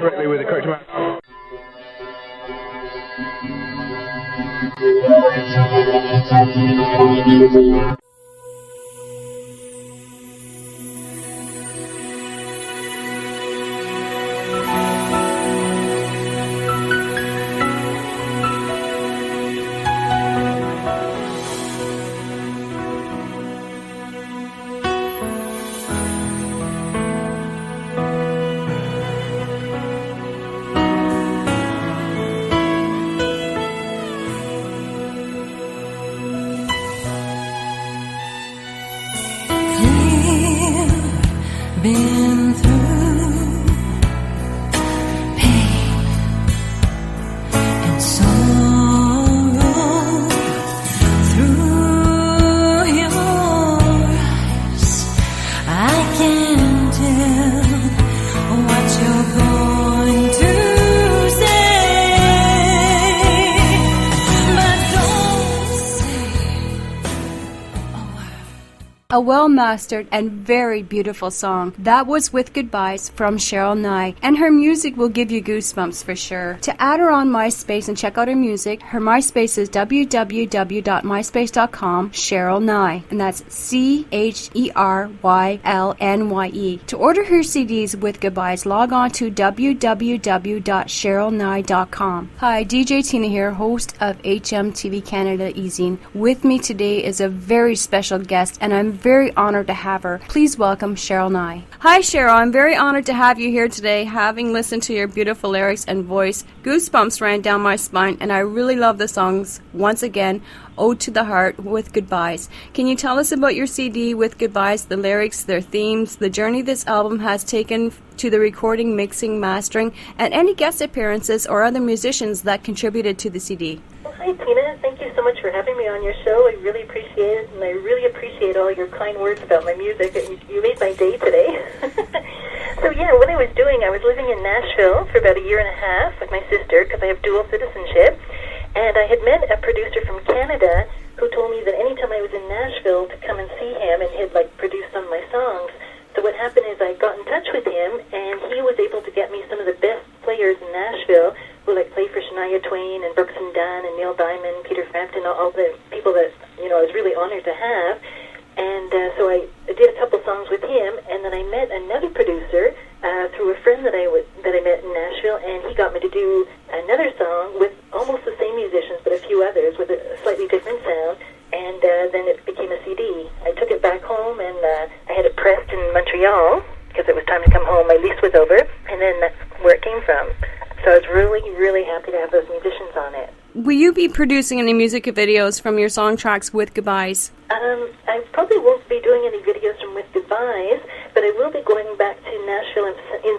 correctly with the correct amount. Been through pain and sorrow, through your eyes I can tell what you're going to say, but don't say a word. A well-mastered and very beautiful song. That was With Goodbyes from Cheryl Nye, and her music will give you goosebumps for sure. To add her on MySpace and check out her music, her MySpace is www.myspace.com Cheryl Nye, and that's CHERYLNYE. To order her CDs With Goodbyes, log on to www.cherylnye.com. Hi, DJ Tina here, host of HMTV Canada Easing. With me today is a very special guest, and I'm very honored to have her. Please welcome Cheryl Nye. Hi Cheryl, I'm very honored to have you here today. Having listened to your beautiful lyrics and voice, goosebumps ran down my spine, and I really love the songs. Once again, Ode to the Heart, With Goodbyes. Can you tell us about your CD, With Goodbyes, the lyrics, their themes, the journey this album has taken to the recording, mixing, mastering, and any guest appearances or other musicians that contributed to the CD? Well, hi Tina, thank you so much for having me on your show. I really appreciate it, and I really appreciate all your kind words about my music. You made my day today. So yeah, what I was doing, I was living in Nashville for about a year and a half with my sister because I have dual citizenship, and I had met a producer from Canada who told me that anytime I was in Nashville to come and see him, and he'd produce some of my songs. So what happened is I got in touch with him, and he was able to get me some of the best players in Nashville who play for Shania Twain and Brooks and Dunn and Neil Diamond, Peter Frampton, all the people that I was really honored to have. And so I did a couple songs with him, and then I met another producer through a friend that I met in Nashville, and he got me to do another song with almost the same musicians, but a few others with a slightly different sound. And then it became a CD. I took it back home, and I had it pressed in Montreal because it was time to come home. My lease was over, and then that's where it came from. So I was really, really happy to have those musicians on it. Will you be producing any music videos from your song tracks With Goodbyes? I probably won't be doing any videos from With Goodbyes, but I will be going back to Nashville in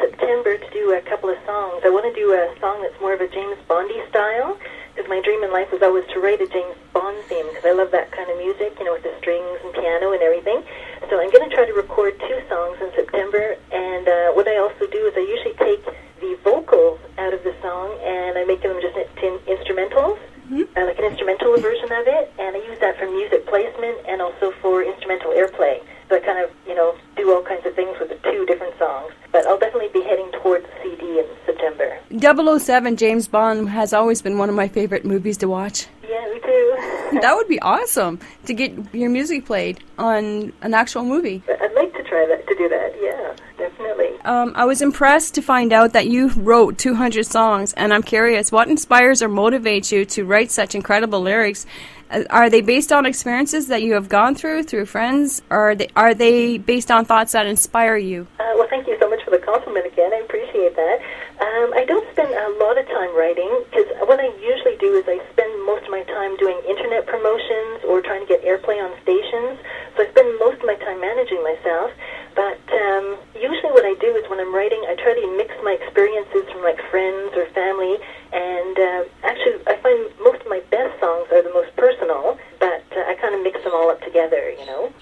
September to do a couple of songs. I want to do a song that's more of a James Bondy style, because my dream in life was always to write a James Bond theme, because I love that kind of music, with the strings and piano and everything. So I'm going to try to record 2 songs in September, and what I also do is I usually take the vocals out of the song, and I make them just instrumentals, like an instrumental version of it, and I use that for music placement and also for instrumental airplay. So I kind of, do all kinds of things with the 2 different songs. But I'll definitely be heading towards the CD in September. 007, James Bond, has always been one of my favorite movies to watch. Yeah, me too. That would be awesome, to get your music played on an actual movie. I'd like to try that, to do that, yeah, definitely. I was impressed to find out that you wrote 200 songs, and I'm curious, what inspires or motivates you to write such incredible lyrics? Are they based on experiences that you have gone through friends, or are they based on thoughts that inspire you? Well, thank you so much for the compliment again. I appreciate that. I don't spend a lot of time writing, because what I usually do is I spend most of my time doing internet promotions or trying to get airplay on stations. So I spend most of my time managing myself. But usually what I do is when I'm writing, I try to mix my experiences from friends or family. And actually, I find most of my best songs are the most personal, but I kind of mix them all up together,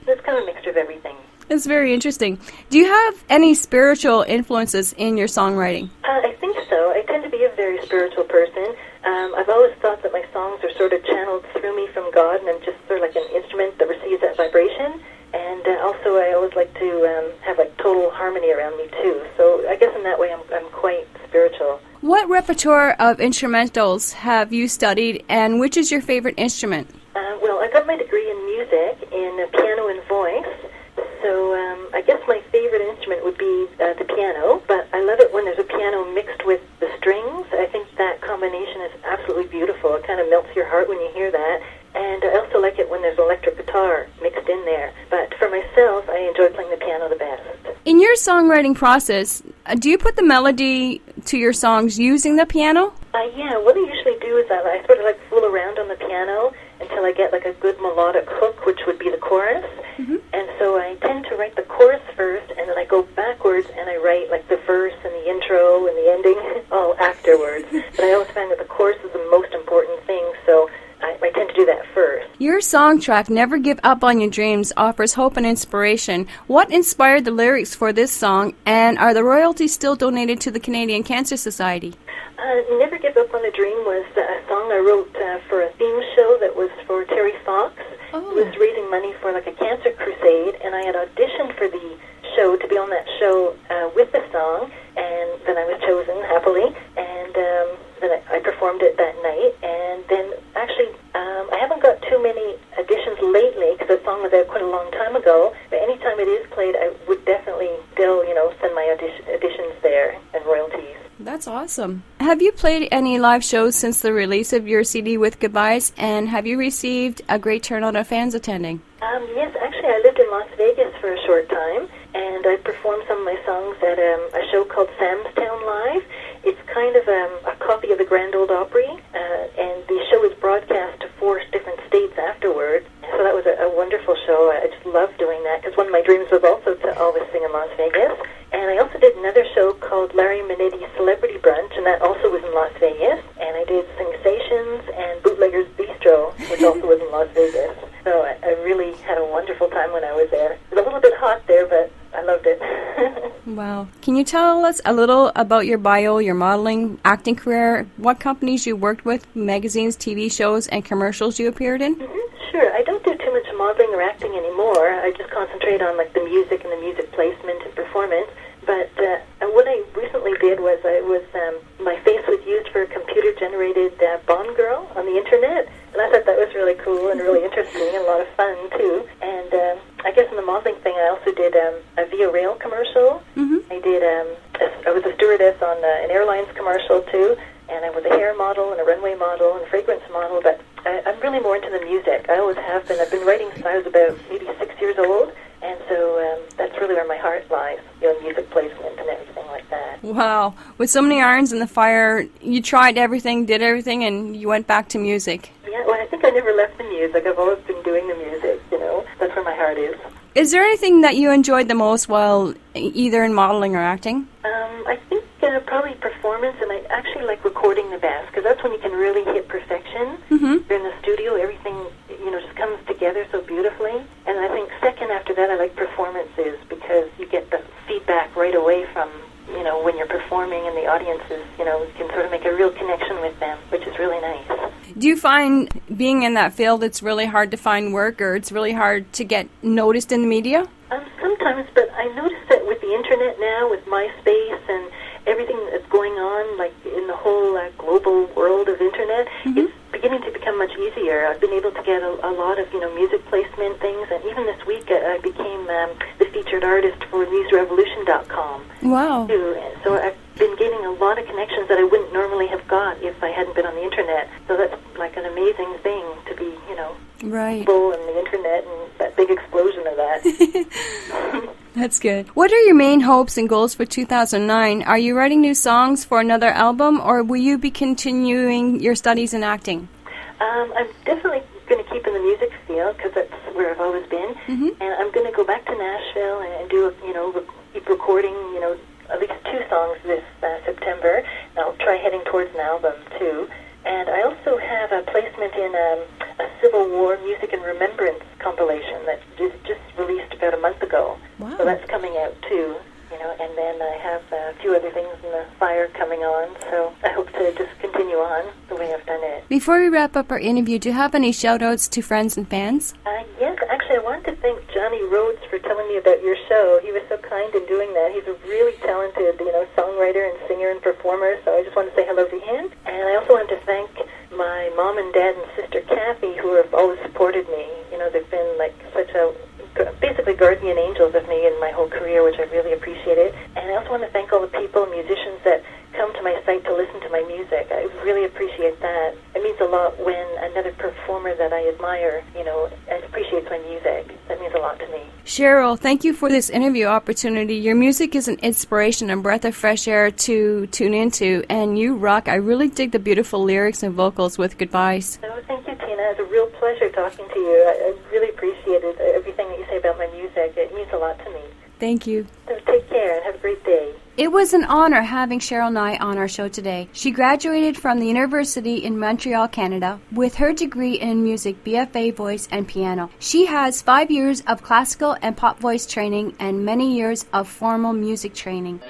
It's kind of a mixture of everything. It's very interesting. Do you have any spiritual influences in your songwriting? I think so. I tend to be a very spiritual person. I've always thought that my songs are sort of channeled through me from God, and I'm just sort of like an instrument that receives that vibration. And and also I always like to have like total harmony around me too. So I guess in that way I'm quite spiritual. What repertoire of instrumentals have you studied, and which is your favorite instrument? Well, I got my degree in music in piano and voice, so I guess my favorite instrument would be the piano, but I love it when there's a piano mixed with the strings. I think that combination is absolutely beautiful. It kind of melts your heart when you hear that. And I also like it when there's electric guitar mixed in there. But for myself, I enjoy playing the piano the best. In your songwriting process, do you put the melody to your songs using the piano? Yeah, what I usually do is I sort of like fool around on the piano until I get like a good melodic hook, which would be the chorus. Mm-hmm. And so I tend to write the chorus first, and then I go backwards and I write like the verse and the intro and the ending all afterwards. But I always find that the chorus is the most important thing, so I tend to do that first. Your song track, Never Give Up on Your Dreams, offers hope and inspiration. What inspired the lyrics for this song, and are the royalties still donated to the Canadian Cancer Society? Never Give Up on a Dream was a song I wrote for a theme show that was for Terry Fox. Oh. It was raising money for like a cancer crusade, and I had auditioned for the show to be on that show with the song, and then I was chosen happily, and then I performed it that night. And then actually I haven't got too many auditions lately because the song was out quite a long time ago, but anytime it is played I would definitely still send my auditions there and royalties. That's awesome. Have you played any live shows since the release of your CD with Goodbyes, and have you received a great turnout of fans attending? Yes, actually I lived in Las Vegas for a short time, and I performed some of my songs at a show called Sam's Town Live. It's kind of a copy of the Grand Ole Opry, and the show was broadcast to 4 different states afterwards. So that was a wonderful show. I just loved doing that because one of my dreams was also to always sing in Las Vegas. And I also did another show called Larry Minetti's Celebrity Brunch, and that also was in Las Vegas. And I did Singsations and Bootlegger's Bistro, which also was in Las Vegas. So I really had a wonderful time when I was there. It was a little bit hot there, but I loved it. Wow. Can you tell us a little about your bio, your modeling, acting career, what companies you worked with, magazines, TV shows, and commercials you appeared in? Mm-hmm. Sure. I don't do too much modeling or acting anymore. I just concentrate on like the music and the music placement and performance. But what I recently did was my face was used for a computer-generated Bond girl on the internet, and I thought that was really cool and really interesting and a lot of fun too. And I guess in the modeling thing, I also did a Via Rail commercial. Mm-hmm. I was a stewardess on an airlines commercial too, and I was a hair model and a runway model and a fragrance model. But I'm really more into the music. I always have been. I've been writing since I was about maybe 6 years old. And so that's really where my heart lies, music placement and everything like that. Wow. With so many irons in the fire, you tried everything, did everything, and you went back to music. Yeah, well, I think I never left the music. I've always been doing the music, That's where my heart is. Is there anything that you enjoyed the most while either in modeling or acting? I think probably performance, and I actually like recording the best, because that's when you can really hit perfection. Mm-hmm. You're in the studio, everything, just comes together so beautifully. And I think second after that, I like performances, because you get the feedback right away from, when you're performing, and the audiences, you can sort of make a real connection with them, which is really nice. Do you find being in that field it's really hard to find work, or it's really hard to get noticed in the media? Sometimes, but I notice that with the internet now, with MySpace and everything that's going on, like in the whole global world of internet, mm-hmm. It's beginning to become much easier. I've been able to get a lot of, music placement things, and even this week I became the featured artist for newsrevolution.com. Wow. Too. So I've been getting a lot of connections that I wouldn't normally have got if I hadn't been on the internet. So that's like an amazing thing to be, right. Full in the internet and that big explosion of that. That's good. What are your main hopes and goals for 2009? Are you writing new songs for another album, or will you be continuing your studies in acting? I'm definitely going to keep in the music field, because that's where I've always been. Mm-hmm. And I'm going to go back to Nashville and do, keep recording, at least 2 songs this September. And I'll try heading towards an album, too. And I also have a placement in a Civil War Music and Remembrance compilation that just released about a month ago. Wow. So that's coming out, too. and then I have a few other things in the fire coming on, so I hope to just continue on the way I've done it. Before we wrap up our interview, do you have any shout-outs to friends and fans? Yes, actually, I wanted to thank Johnny Rhodes for telling me about your show. He was so kind in doing that. He's a really talented, songwriter and singer and performer, so I just want to say hello to him. And I also want to thank my mom and dad and sister Kathy, who have always supported me. They've been like such basically guardian angels of me in my whole career, which I really appreciated. And I also want to thank all the people, musicians that come to my site to listen to my music. I really appreciate that. It means a lot when another performer that I admire, appreciates my music. That means a lot to me. Cheryl, thank you for this interview opportunity. Your music is an inspiration and breath of fresh air to tune into, and you rock. I really dig the beautiful lyrics and vocals with Goodbyes. Oh, thank you, Tina. It's a real pleasure talking to you. I really appreciated everything that you say about my music. It means a lot to me. Thank you. So take care and have a great day. It was an honor having Cheryl Nye on our show today. She graduated from the University in Montreal, Canada, with her degree in music, BFA voice and piano. She has 5 years of classical and pop voice training and many years of formal music training.